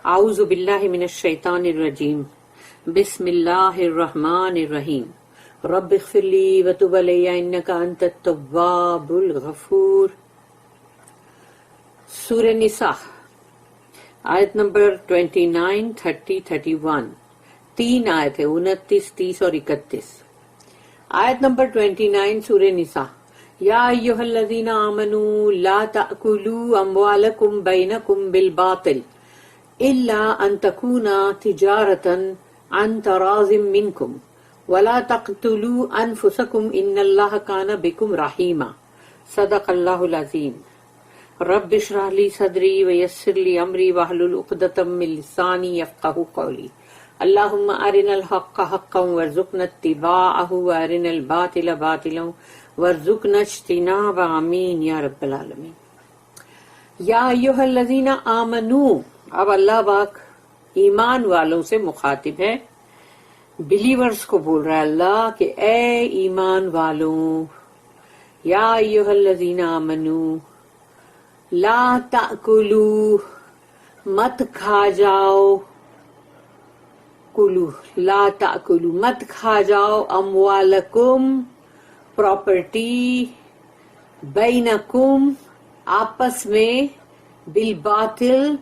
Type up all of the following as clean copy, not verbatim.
اعوذ باللہ من الشیطان الرجیم بسم اللہ الرحمن الرحیم رب اغفر لی وتب علی انک انت التواب الغفور۔ سورہ نساء آیت نمبر 29، 30، 31، تین آیت ہے، 29، 30 اور 31۔ آیت نمبر 29 سورہ نساء، یا ایھا الذین آمنوا لا تأکلوا اموالکم بینکم بالباطل الا ان تکون تجارۃ عن تراض منکم ولا تقتلوا انفسکم ان اللہ کان بکم رحیما۔ صدق اللہ العظیم۔ رب اشرح لی صدری ویسر لی امری واحلل عقدۃ من لسانی یفقہوا قولی۔ اللہم ارنا الحق حقا وارزقنا اتباعہ وارنا الباطل باطلا وارزقنا اجتنابہ، آمین یا رب العالمین۔ یا ایھا الذین آمنوا، اب اللہ پاک ایمان والوں سے مخاطب ہے، بلیورز کو بول رہا ہے اللہ کہ اے ایمان والوں، یا ایھا الذین آمنوا لا تأکلوا، مت کھا جاؤ، کلو لا تأکلوا، مت کھا جاؤ، اموالکم، پراپرٹی، بینکم، آپس میں، بالباطل،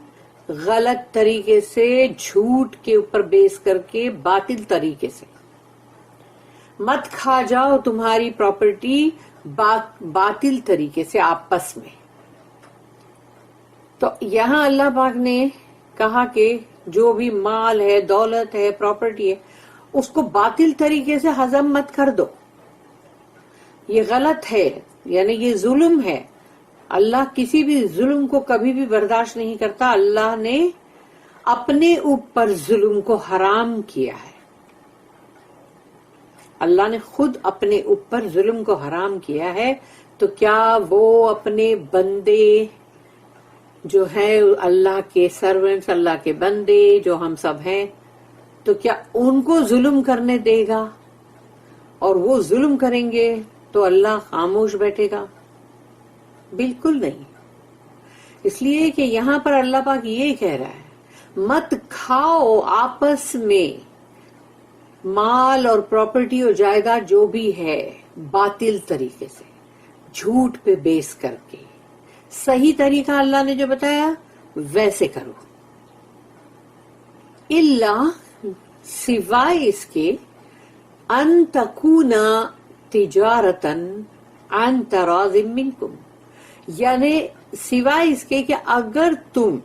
غلط طریقے سے، جھوٹ کے اوپر بیس کر کے، باطل طریقے سے مت کھا جاؤ تمہاری پراپرٹی باطل طریقے سے آپس میں۔ تو یہاں اللہ پاک نے کہا کہ جو بھی مال ہے، دولت ہے، پراپرٹی ہے، اس کو باطل طریقے سے ہضم مت کر دو، یہ غلط ہے، یعنی یہ ظلم ہے۔ اللہ کسی بھی ظلم کو کبھی بھی برداشت نہیں کرتا۔ اللہ نے اپنے اوپر ظلم کو حرام کیا ہے، اللہ نے خود اپنے اوپر ظلم کو حرام کیا ہے، تو کیا وہ اپنے بندے جو ہیں، اللہ کے سرونٹس، اللہ کے بندے جو ہم سب ہیں، تو کیا ان کو ظلم کرنے دے گا؟ اور وہ ظلم کریں گے تو اللہ خاموش بیٹھے گا؟ بالکل نہیں۔ اس لیے کہ یہاں پر اللہ پاک یہ کہہ رہا ہے، مت کھاؤ آپس میں مال اور پراپرٹی اور جائیداد جو بھی ہے باطل طریقے سے، جھوٹ پہ بیس کر کے۔ صحیح طریقہ اللہ نے جو بتایا ویسے کرو، الا، سوائے اس کے، ان تکون تجارتن عن تراض منکم، یعنی سوائے اس کے کہ اگر تم،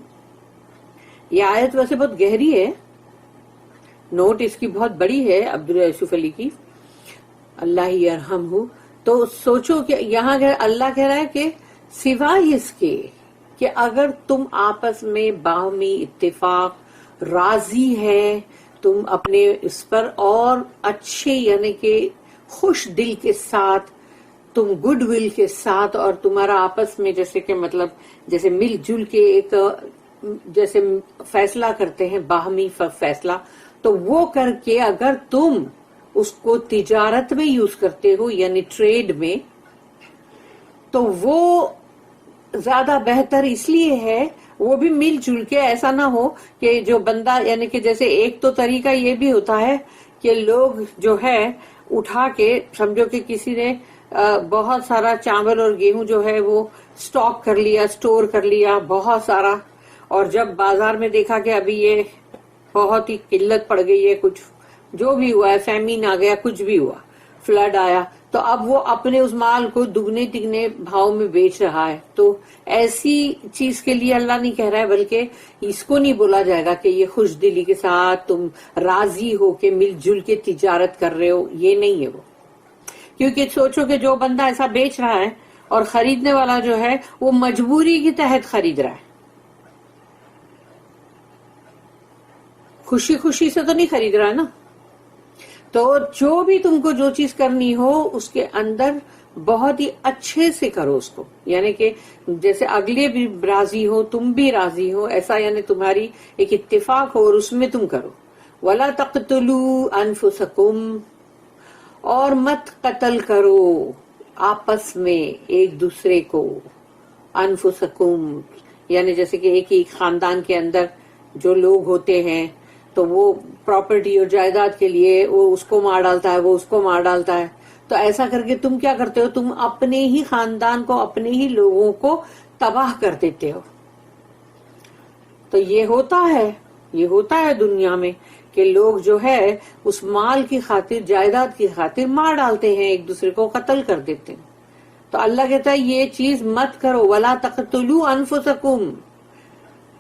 یہ آیت ویسے بہت گہری ہے، نوٹ اس کی بہت بڑی ہے عبداللہ یوسف علی کی، اللہ یرحمہ۔ تو سوچو کہ یہاں اللہ کہہ رہا ہے کہ سوائے اس کے کہ اگر تم آپس میں باہمی اتفاق، راضی ہے تم اپنے اس پر، اور اچھے یعنی کہ خوش دل کے ساتھ، تم گڈ ول کے ساتھ، اور تمہارا آپس میں جیسے کہ مطلب جیسے مل جل کے ایک جیسے فیصلہ کرتے ہیں، باہمی فیصلہ، تو وہ کر کے اگر تم اس کو تجارت میں یوز کرتے ہو یعنی ٹریڈ میں، تو وہ زیادہ بہتر اس لیے ہے، وہ بھی مل جل کے، ایسا نہ ہو کہ جو بندہ، یعنی کہ جیسے ایک تو طریقہ یہ بھی ہوتا ہے کہ لوگ جو ہے اٹھا کے، سمجھو کہ کسی نے بہت سارا چاول اور گیہوں جو ہے وہ سٹاک کر لیا، سٹور کر لیا بہت سارا، اور جب بازار میں دیکھا کہ ابھی یہ بہت ہی قلت پڑ گئی ہے، کچھ جو بھی ہوا ہے، فیمین آ گیا، کچھ بھی ہوا، فلڈ آیا، تو اب وہ اپنے اس مال کو دگنے تگنے بھاؤ میں بیچ رہا ہے۔ تو ایسی چیز کے لیے اللہ نہیں کہہ رہا ہے، بلکہ اس کو نہیں بولا جائے گا کہ یہ خوش دلی کے ساتھ تم راضی ہو کے مل جل کے تجارت کر رہے ہو، یہ نہیں ہے وہ۔ کیونکہ سوچو کہ جو بندہ ایسا بیچ رہا ہے اور خریدنے والا جو ہے وہ مجبوری کے تحت خرید رہا ہے، خوشی خوشی سے تو نہیں خرید رہا ہے نا۔ تو جو بھی تم کو جو چیز کرنی ہو اس کے اندر بہت ہی اچھے سے کرو اس کو، یعنی کہ جیسے اگلے بھی راضی ہو، تم بھی راضی ہو، ایسا یعنی تمہاری ایک اتفاق ہو اور اس میں تم کرو۔ وَلَا تَقْتُلُوا أَنفُسَكُمْ، اور مت قتل کرو آپس میں ایک دوسرے کو، انفسکم، یعنی جیسے کہ ایک ہی خاندان کے اندر جو لوگ ہوتے ہیں تو وہ پراپرٹی اور جائیداد کے لیے وہ اس کو مار ڈالتا ہے، وہ اس کو مار ڈالتا ہے. تو ایسا کر کے تم کیا کرتے ہو؟ تم اپنے ہی خاندان کو، اپنے ہی لوگوں کو تباہ کر دیتے ہو. تو یہ ہوتا ہے دنیا میں کہ لوگ جو ہے اس مال کی خاطر، جائیداد کی خاطر مار ڈالتے ہیں، ایک دوسرے کو قتل کر دیتے ہیں. تو اللہ کہتا ہے یہ چیز مت کرو. وَلَا تَقْتُلُوا أَنفُسَكُمْ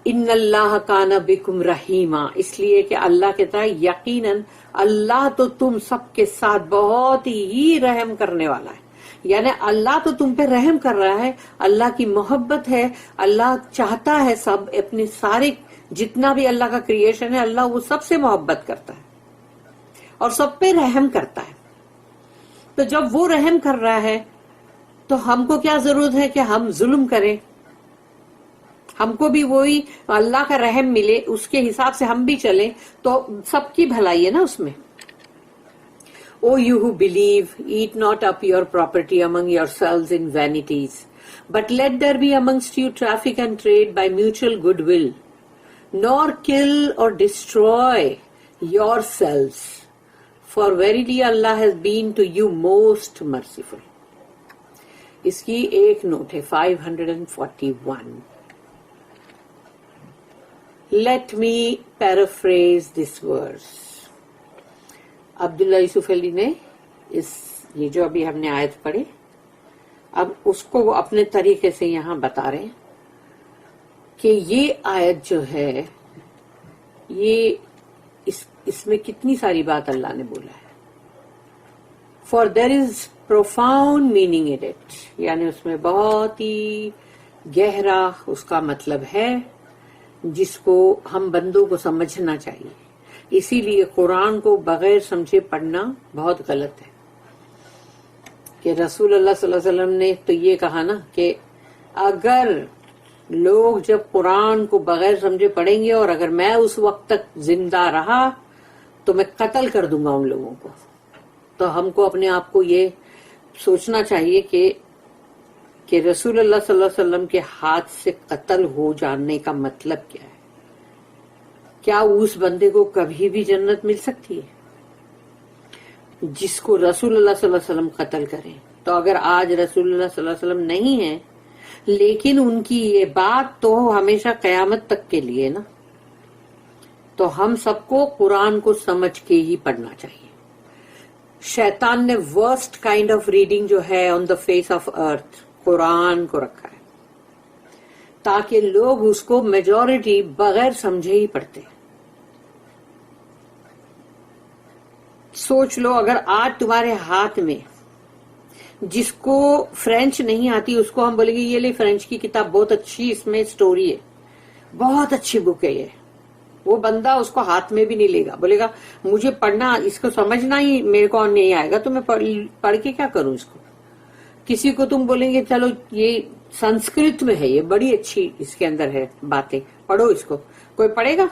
ان اللہ کان بکم رحیما. اس لیے کہ اللہ کہتا ہے یقیناً اللہ تو تم سب کے ساتھ بہت ہی رحم کرنے والا ہے. یعنی اللہ تو تم پہ رحم کر رہا ہے، اللہ کی محبت ہے، اللہ چاہتا ہے سب اپنے سارے جتنا بھی اللہ کا کریشن ہے، اللہ وہ سب سے محبت کرتا ہے اور سب پہ رحم کرتا ہے. تو جب وہ رحم کر رہا ہے تو ہم کو کیا ضرورت ہے کہ ہم ظلم کریں؟ ہم کو بھی وہی اللہ کا رحم ملے، اس کے حساب سے ہم بھی چلیں تو سب کی بھلائی ہے نا اس میں. O you who believe, eat not up your property among yourselves in vanities, but let there be amongst you traffic and trade by mutual goodwill, nor kill or destroy yourselves, for verily Allah has been to you most merciful. اس کی ایک note ہے 541. Let me paraphrase this verse. عبداللہ یوسف علی نے یہ جو ابھی ہم نے آیت پڑھی، اب اس کو وہ اپنے طریقے سے یہاں بتا رہے ہیں کہ یہ آیت جو ہے یہ اس میں کتنی ساری بات اللہ نے بولا ہے. For there is profound meaning in it. یعنی اس میں بہت ہی گہرا اس کا مطلب ہے جس کو ہم بندوں کو سمجھنا چاہیے. اسی لیے قرآن کو بغیر سمجھے پڑھنا بہت غلط ہے. کہ رسول اللہ صلی اللہ علیہ وسلم نے تو یہ کہا نا کہ اگر لوگ جب قرآن کو بغیر سمجھے پڑھیں گے اور اگر میں اس وقت تک زندہ رہا تو میں قتل کر دوں گا ان لوگوں کو. تو ہم کو اپنے آپ کو یہ سوچنا چاہیے کہ رسول اللہ صلی اللہ علیہ وسلم کے ہاتھ سے قتل ہو جانے کا مطلب کیا ہے. کیا اس بندے کو کبھی بھی جنت مل سکتی ہے جس کو رسول اللہ صلی اللہ علیہ وسلم قتل کریں؟ تو اگر آج رسول اللہ صلی اللہ علیہ وسلم نہیں ہے لیکن ان کی یہ بات تو ہمیشہ قیامت تک کے لیے نا، تو ہم سب کو قرآن کو سمجھ کے ہی پڑھنا چاہیے. شیطان نے ورسٹ کائنڈ آف ریڈنگ جو ہے آن دا فیس آف ارتھ قرآن کو رکھا ہے تاکہ لوگ اس کو میجورٹی بغیر سمجھے ہی پڑھتے. سوچ لو اگر آج تمہارے ہاتھ میں جس کو فرینچ نہیں آتی اس کو ہم بولیں گے یہ لے فرینچ کی کتاب بہت اچھی، اس میں سٹوری ہے، بہت اچھی بک ہے یہ، وہ بندہ اس کو ہاتھ میں بھی نہیں لے گا، بولے گا مجھے پڑھنا، اس کو سمجھنا ہی میرے کو نہیں آئے گا تو میں پڑھ کے کیا کروں اس کو. کسی کو تم بولیں گے چلو یہ سنسکرت میں ہے، یہ بڑی اچھی اس کے اندر ہے باتیں، پڑھو اس کو، کوئی پڑھے گا؟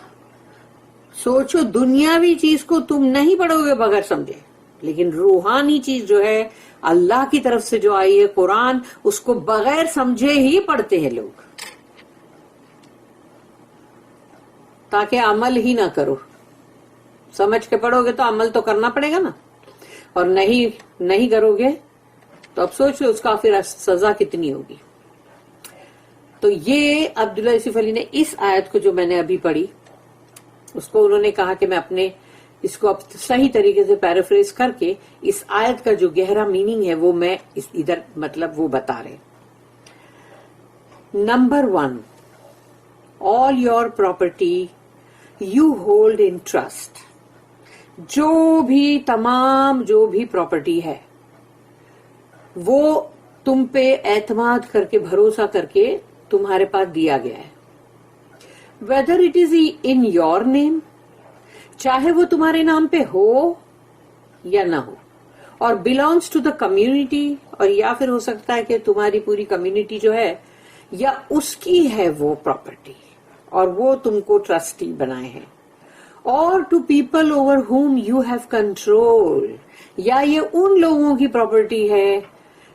سوچو دنیاوی چیز کو تم نہیں پڑھو گے بغیر سمجھے، لیکن روحانی چیز جو ہے اللہ کی طرف سے جو آئی ہے قرآن، اس کو بغیر سمجھے ہی پڑھتے ہیں لوگ تاکہ عمل ہی نہ کرو. سمجھ کے پڑھو گے تو عمل تو کرنا پڑے گا نا، اور نہیں کرو گے تو اب سوچ لو اس کا پھر سزا کتنی ہوگی. تو یہ عبداللہ یوسف علی نے اس آیت کو جو میں نے ابھی پڑھی اس کو انہوں نے کہا کہ میں اپنے اس کو اب صحیح طریقے سے پیرافریز کر کے اس آیت کا جو گہرا میننگ ہے وہ میں ادھر مطلب وہ بتا رہے. Number 1، all your property you hold in trust. تمام جو بھی پراپرٹی ہے وہ تم پہ اعتماد کر کے بھروسہ کر کے تمہارے پاس دیا گیا ہے. whether it is in your name، چاہے وہ تمہارے نام پہ ہو یا نہ ہو، اور belongs to the community، اور یا پھر ہو سکتا ہے کہ تمہاری پوری کمیونٹی جو ہے یا اس کی ہے وہ پراپرٹی اور وہ تم کو ٹرسٹی بنائے ہیں. اور to people over whom you have control، یا یہ ان لوگوں کی پراپرٹی ہے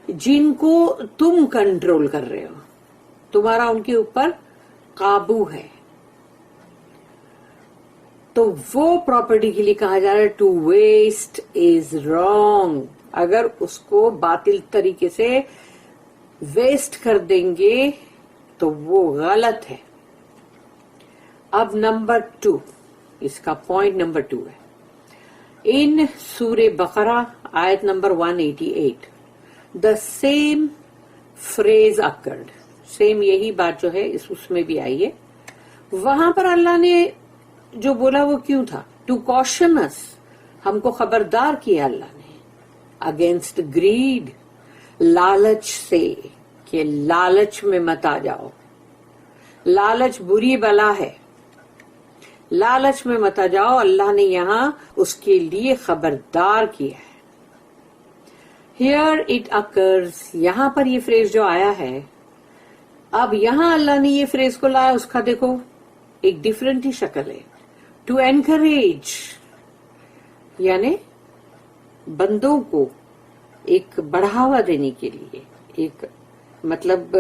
جن کو تم کنٹرول کر رہے ہو، تمہارا ان کے اوپر قابو ہے. تو وہ پراپرٹی کے لیے کہا جا رہا ہے ٹو ویسٹ از رانگ. اگر اس کو باطل طریقے سے ویسٹ کر دیں گے تو وہ غلط ہے. اب نمبر 2، اس کا پوائنٹ نمبر 2 ہے ان سورہ بقرہ آیت number 188 the same phrase occurred. Same یہی بات جو ہے اس میں بھی آئی ہے. وہاں پر اللہ نے جو بولا وہ کیوں تھا؟ ٹو کوشن اس، ہم کو خبردار کیا اللہ نے اگینسٹ گریڈ، لالچ سے، کہ لالچ میں مت آ جاؤ. لالچ بری بلا ہے، لالچ میں مت آ جاؤ. اللہ نے یہاں اس کے لیے خبردار کیا ہے. Here it occurs، یہاں پر یہ فریز جو آیا ہے، اب یہاں اللہ نے یہ فریز کو لایا، اس کا دیکھو ایک ڈیفرنٹ ہی شکل ہے. ٹو انکریج، یعنی بندوں کو ایک بڑھاوا دینے کے لیے، ایک مطلب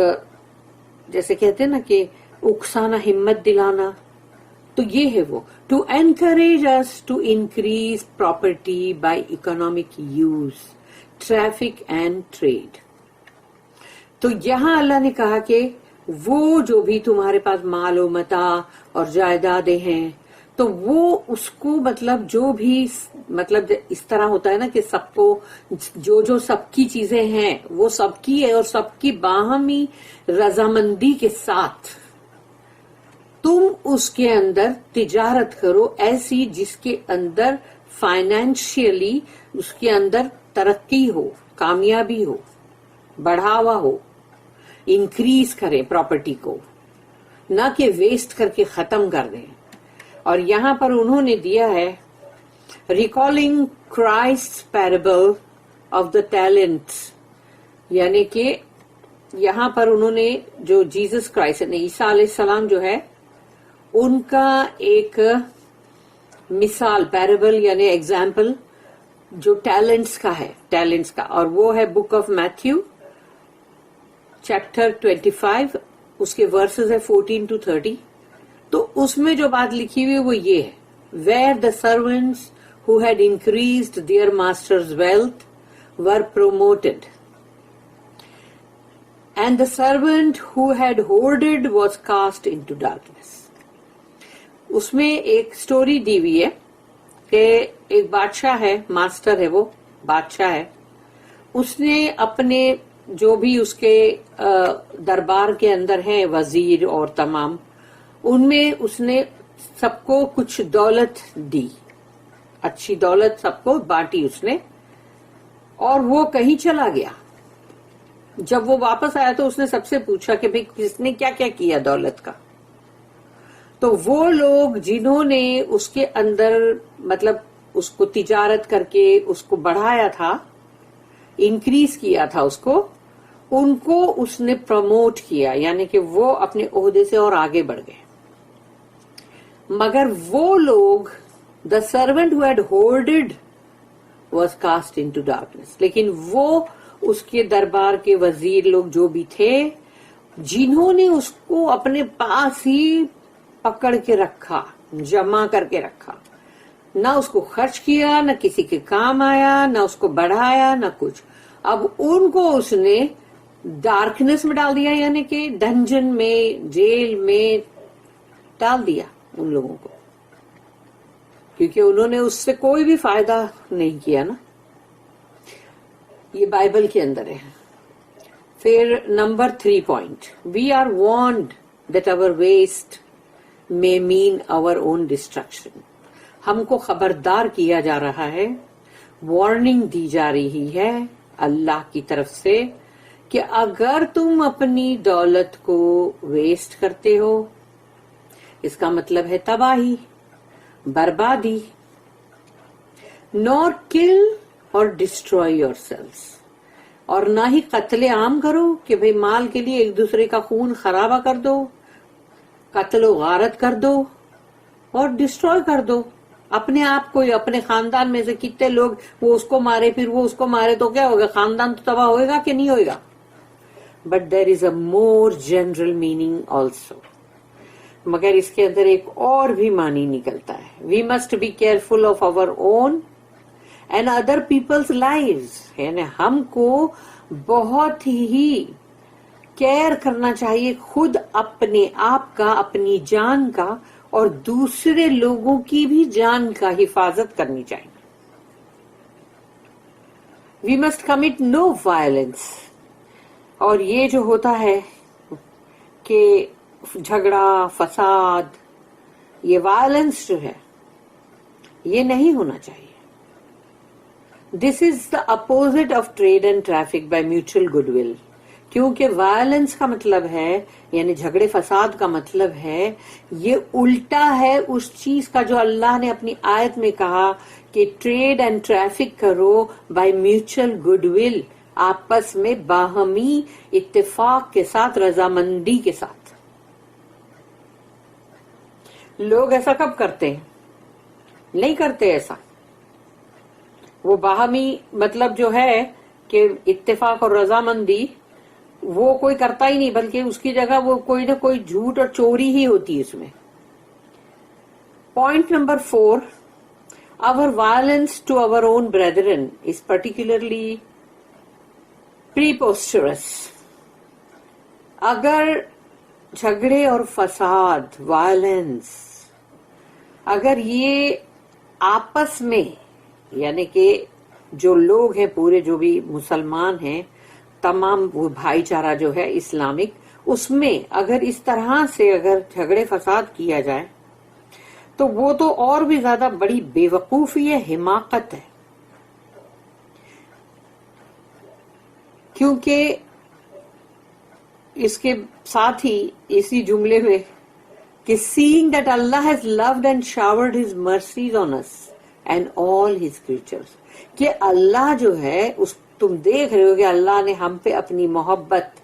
جیسے کہتے ہیں نا کہ اکسانا، ہمت دلانا، تو یہ ہے وہ. To encourage us to increase property by economic use, traffic and trade. تو یہاں اللہ نے کہا کہ وہ جو بھی تمہارے پاس مال و متاع اور جائیدادیں ہیں، تو وہ اس کو مطلب جو بھی مطلب اس طرح ہوتا ہے نا کہ سب کو جو سب کی چیزیں ہیں وہ سب کی ہے، اور سب کی باہمی رضامندی کے ساتھ تم اس کے اندر تجارت کرو، ایسی جس کے اندر فائنینشیلی اس کے اندر ترقی ہو، کامیابی ہو، بڑھاوا ہو، انکریز کریں پراپرٹی کو، نہ کہ ویسٹ کر کے ختم کر دیں. اور یہاں پر انہوں نے دیا ہے recalling Christ پیربل of the talents, یعنی کہ یہاں پر انہوں نے جو جیسس کرائسٹ یعنی عیسیٰ علیہ السلام جو ہے ان کا ایک مثال، پیربل یعنی ایگزامپل جو ٹیلنٹس کا ہے، ٹیلنٹس کا، اور وہ ہے بک آف میتھیو چیپٹر 25، اس کے ورسز ہے 14 to 30. تو اس میں جو بات لکھی ہوئی وہ یہ ہے where the servants who had increased their master's wealth were promoted and the servant who had hoarded was cast into darkness. اس میں ایک سٹوری دی ہوئی ہے کہ ایک بادشاہ ہے، ماسٹر ہے، وہ بادشاہ ہے، اس نے اپنے جو بھی اس کے دربار کے اندر ہیں وزیر اور تمام، ان میں اس نے سب کو کچھ دولت دی، اچھی دولت سب کو بانٹی اس نے، اور وہ کہیں چلا گیا. جب وہ واپس آیا تو اس نے سب سے پوچھا کہ بھئی کس نے کیا کیا کیا دولت کا. تو وہ لوگ جنہوں نے اس کے اندر مطلب اس کو تجارت کر کے اس کو بڑھایا تھا، انکریز کیا تھا اس کو، ان کو اس نے پروموٹ کیا، یعنی کہ وہ اپنے عہدے سے اور آگے بڑھ گئے. مگر وہ لوگ the servant who had hoarded was cast into darkness، لیکن وہ اس کے دربار کے وزیر لوگ جو بھی تھے جنہوں نے اس کو اپنے پاس ہی پکڑ کے رکھا، جمع کر کے رکھا، نہ اس کو خرچ کیا، نہ کسی کے کام آیا، نہ اس کو بڑھایا، نہ کچھ، اب ان کو اس نے ڈارکنیس میں ڈال دیا، یعنی کہ ڈنجن میں، جیل میں ڈال دیا ان لوگوں کو، کیونکہ انہوں نے اس سے کوئی بھی فائدہ نہیں کیا نا. یہ بائبل کے اندر ہے. پھر number 3 point, we are warned that our waste may mean our own destruction. ہم کو خبردار کیا جا رہا ہے، وارننگ دی جا رہی ہے اللہ کی طرف سے کہ اگر تم اپنی دولت کو ویسٹ کرتے ہو، اس کا مطلب ہے تباہی، بربادی. nor kill or destroy yourselves، اور نہ ہی قتل عام کرو کہ بھئی مال کے لیے ایک دوسرے کا خون خرابہ کر دو، قتل و غارت کر دو اور ڈسٹروائے کر دو اپنے آپ کو. اپنے خاندان میں سے کتنے لوگ وہ اس کو مارے پھر وہ اس کو مارے تو کیا ہوگا؟ خاندان تو تباہ ہوئے گا کہ نہیں ہوئے گا. But there is a more general meaning also, مگر اس کے اندر ایک اور بھی معنی نکلتا ہے. We must be careful of our own and other people's lives. یعنی ہم کو بہت ہی کیئر کرنا چاہیے خود اپنے آپ کا, اپنی جان کا, اور دوسرے لوگوں کی بھی جان کا حفاظت کرنی چاہیے. We must commit no violence. اور یہ جو ہوتا ہے کہ جھگڑا, فساد, یہ وائلنس جو ہے یہ نہیں ہونا چاہیے. This is the opposite of trade and traffic by mutual goodwill. کیونکہ وائلنس کا مطلب ہے, یعنی جھگڑے فساد کا مطلب ہے, یہ الٹا ہے اس چیز کا جو اللہ نے اپنی آیت میں کہا کہ ٹریڈ اینڈ ٹریفک کرو بائی میوچل گڈ ول, آپس میں باہمی اتفاق کے ساتھ, رضامندی کے ساتھ. لوگ ایسا کب کرتے ہیں؟ نہیں کرتے ایسا. وہ باہمی مطلب جو ہے کہ اتفاق اور رضامندی, وہ کوئی کرتا ہی نہیں, بلکہ اس کی جگہ وہ کوئی نہ کوئی جھوٹ اور چوری ہی ہوتی ہے اس میں. Point number 4, our violence to our own brethren is particularly preposterous. اگر جھگڑے اور فساد, وائلنس, اگر یہ آپس میں, یعنی کہ جو لوگ ہیں پورے, جو بھی مسلمان ہیں, تمام وہ بھائی چارہ جو ہے اسلامک, اس میں اگر اس طرح سے اگر جھگڑے فساد کیا جائے تو وہ تو اور بھی زیادہ بڑی بے وقوفی ہے, حماقت ہے. کیونکہ اس کے ساتھ ہی اسی جملے میں کہ seeing that Allah has loved and showered his mercies on us and all his creatures, کہ اللہ جو ہے, اس تم دیکھ رہے ہو کہ اللہ نے ہم پہ اپنی محبت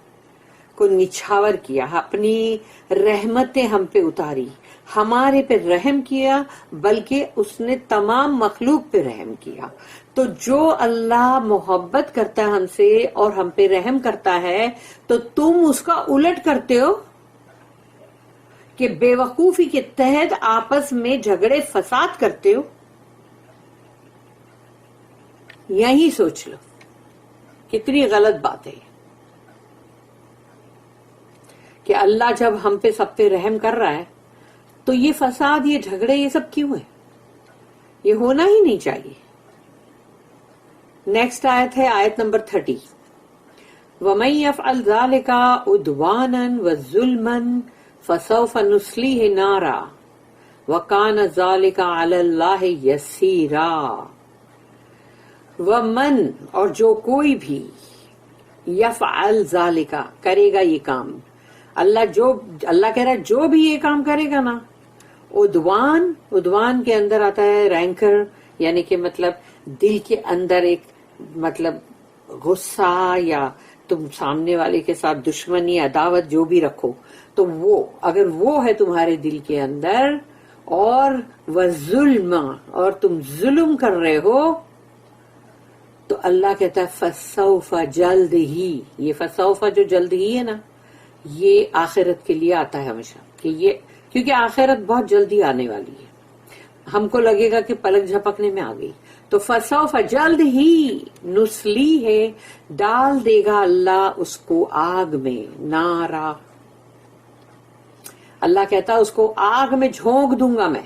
کو نچھاور کیا, اپنی رحمتیں ہم پہ اتاری, ہمارے پہ رحم کیا, بلکہ اس نے تمام مخلوق پہ رحم کیا. تو جو اللہ محبت کرتا ہے ہم سے اور ہم پہ رحم کرتا ہے, تو تم اس کا الٹ کرتے ہو کہ بے وقوفی کے تحت آپس میں جھگڑے فساد کرتے ہو. یہی سوچ لو کتنی غلط بات ہے کہ اللہ جب ہم پہ سب پہ رحم کر رہا ہے تو یہ فساد, یہ جھگڑے, یہ سب کیوں ہے؟ یہ ہونا ہی نہیں چاہیے. نیکسٹ آیت ہے آیت نمبر 30. وَمَن يَفْعَلْ ذَلِكَ عُدْوَانًا وَظُلْمًا فَسَوْفَ نُصْلِيهِ نَارًا وَكَانَ ذَلِكَ عَلَى اللَّهِ يَسِيرًا. وَمَن, اور جو کوئی بھی, یفعل ذالکا, کرے گا یہ کام, اللہ کہہ رہا ہے جو بھی یہ کام کرے گا نا, عدوان کے اندر آتا ہے رینکر, یعنی کہ مطلب دل کے اندر ایک مطلب غصہ, یا تم سامنے والے کے ساتھ دشمنی, عداوت جو بھی رکھو, تو وہ اگر وہ ہے تمہارے دل کے اندر, اور وظلم, اور تم ظلم کر رہے ہو, تو اللہ کہتا ہے فسوف, جلد ہی. یہ فسوف جو جلد ہی ہے نا, یہ آخرت کے لیے آتا ہے ہمیشہ, کہ یہ کیونکہ آخرت بہت جلدی آنے والی ہے, ہم کو لگے گا کہ پلک جھپکنے میں آ گئی. تو فسوف, جلد ہی, نسلی ہے, ڈال دے گا اللہ اس کو آگ میں, نارا. اللہ کہتا ہے اس کو آگ میں جھونک دوں گا میں,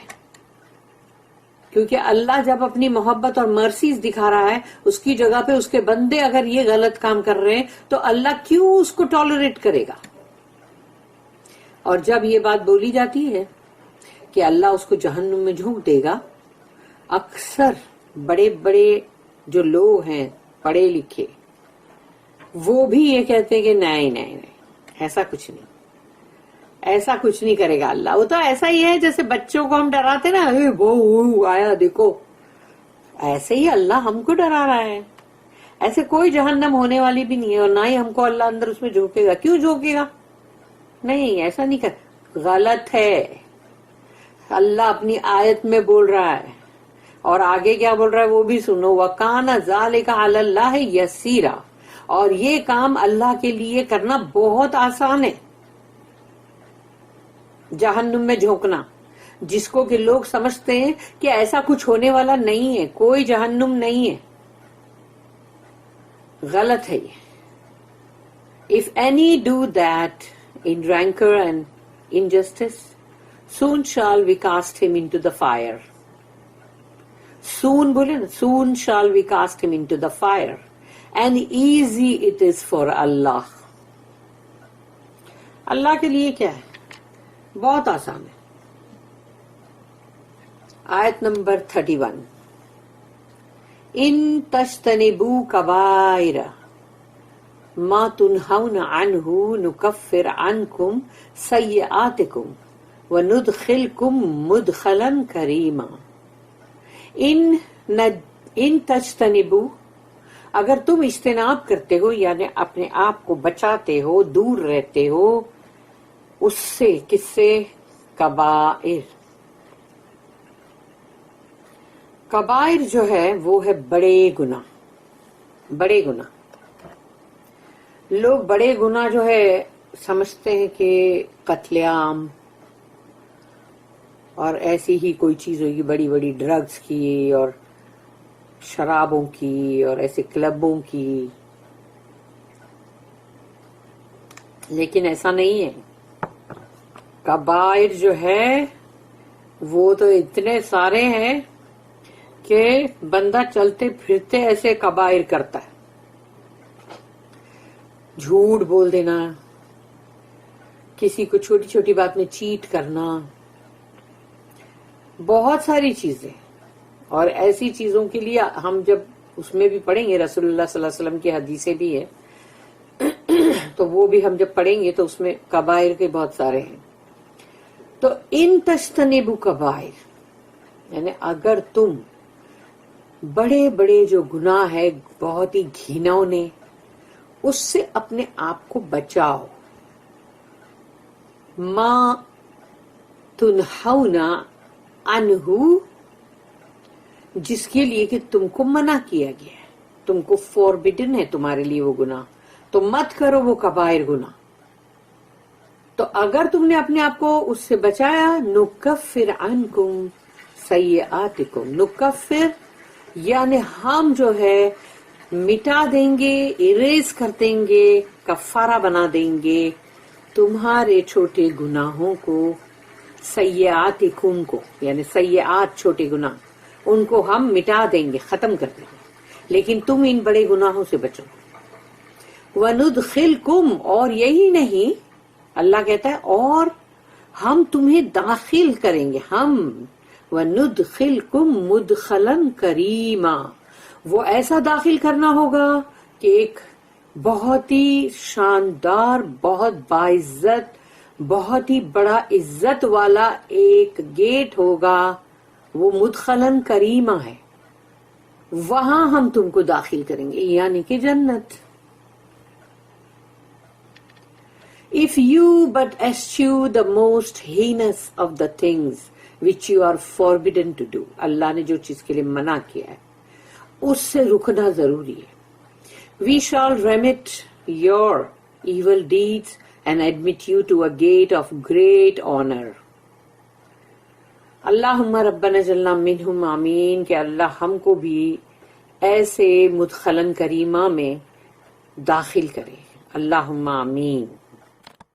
کیونکہ اللہ جب اپنی محبت اور مرسیز دکھا رہا ہے, اس کی جگہ پہ اس کے بندے اگر یہ غلط کام کر رہے ہیں تو اللہ کیوں اس کو ٹالریٹ کرے گا. اور جب یہ بات بولی جاتی ہے کہ اللہ اس کو جہنم میں جھونک دے گا, اکثر بڑے بڑے جو لوگ ہیں پڑھے لکھے, وہ بھی یہ کہتے ہیں کہ نہیں نہیں نہیں, ایسا کچھ نہیں, ایسا کچھ نہیں کرے گا اللہ. وہ تو ایسا ہی ہے جیسے بچوں کو ہم ڈراتے نا, وہ آیا دیکھو, ایسے ہی اللہ ہم کو ڈرا رہا ہے. ایسے کوئی جہنم ہونے والی بھی نہیں ہے, اور نہ ہی ہم کو اللہ اندر اس میں جھونکے گا. کیوں جھونکے گا؟ نہیں, ایسا نہیں کر, غلط ہے. اللہ اپنی آیت میں بول رہا ہے, اور آگے کیا بول رہا ہے وہ بھی سنو. وَكَانَ ذَلِكَ عَلَى اللَّهِ يَسِيرًا, اور یہ کام اللہ کے لیے کرنا بہت آسان ہے, جہنم میں جھونکنا. جس کو کہ لوگ سمجھتے ہیں کہ ایسا کچھ ہونے والا نہیں ہے، کوئی جہنم نہیں ہے. غلط ہے یہ. If any do that in rancor and injustice, soon shall we cast him into the fire. Soon بولے نا, soon shall we cast him into the fire, and easy it is for Allah. اللہ کے لیے کیا ہے؟ بہت آسان ہے. آیت نمبر 31. ان تجتنبوا کبائر ما تنہون عنہ نکفر عنکم سیئاتکم وندخلکم مدخلا کریما. ان تجتنبوا، اگر تم اجتناب کرتے ہو یعنی اپنے آپ کو بچاتے ہو، دور رہتے ہو اس سے، کس سے؟ کبائر. کبائر جو ہے وہ ہے بڑے گناہ. بڑے گناہ، لوگ بڑے گناہ جو ہے سمجھتے ہیں کہ قتل عام اور ایسی ہی کوئی چیز ہوگی، بڑی بڑی ڈرگز کی اور شرابوں کی اور ایسے کلبوں کی، لیکن ایسا نہیں ہے. کبائر جو ہے وہ تو اتنے سارے ہیں کہ بندہ چلتے پھرتے ایسے کبائر کرتا ہے. جھوٹ بول دینا، کسی کو چھوٹی چھوٹی بات میں چیٹ کرنا، بہت ساری چیزیں. اور ایسی چیزوں کے لیے ہم جب اس میں بھی پڑھیں گے، رسول اللہ صلی اللہ علیہ وسلم کی حدیثیں بھی ہے تو وہ بھی ہم جب پڑھیں گے تو اس میں کبائر کے بہت سارے ہیں. تو ان تجتنبوا کبائر یعنی اگر تم بڑے بڑے جو گناہ ہے بہت ہی گھنونے، اس سے اپنے آپ کو بچاؤ. ما تنہون عنہ، جس کے لیے کہ تم کو منع کیا گیا ہے، تم کو فوربڈن ہے تمہارے لیے وہ گناہ، تو مت کرو وہ کبائر گناہ. تو اگر تم نے اپنے آپ کو اس سے بچایا، نکفر عنکم سیئاتکم. نکفر یعنی ہم جو ہے مٹا دیں گے، اریز کر دیں گے، کفارہ بنا دیں گے تمہارے چھوٹے گناہوں کو. سیئاتکم کو یعنی سیئات چھوٹے گناہ، ان کو ہم مٹا دیں گے، ختم کر دیں گے، لیکن تم ان بڑے گناہوں سے بچو. وندخلکم، اور یہی نہیں، اللہ کہتا ہے اور ہم تمہیں داخل کریں گے. ہم وندخلکم مدخلا کریما، وہ ایسا داخل کرنا ہوگا کہ ایک بہت ہی شاندار، بہت باعزت، بہت ہی بڑا عزت والا ایک گیٹ ہوگا، وہ مدخلن کریمہ ہے. وہاں ہم تم کو داخل کریں گے، یعنی کہ جنت. If you but eschew the most heinous of the things which you are forbidden to do، اللہ نے جو چیز کے لیے منع کیا ہے اس سے رکنا ضروری ہے. We shall remit your evil deeds and admit you to a gate of great honor. اللہم ربنا جلنا منہم آمین، کہ اللہ ہم کو بھی ایسے مدخلن کریمہ میں داخل کرے. اللہم آمین.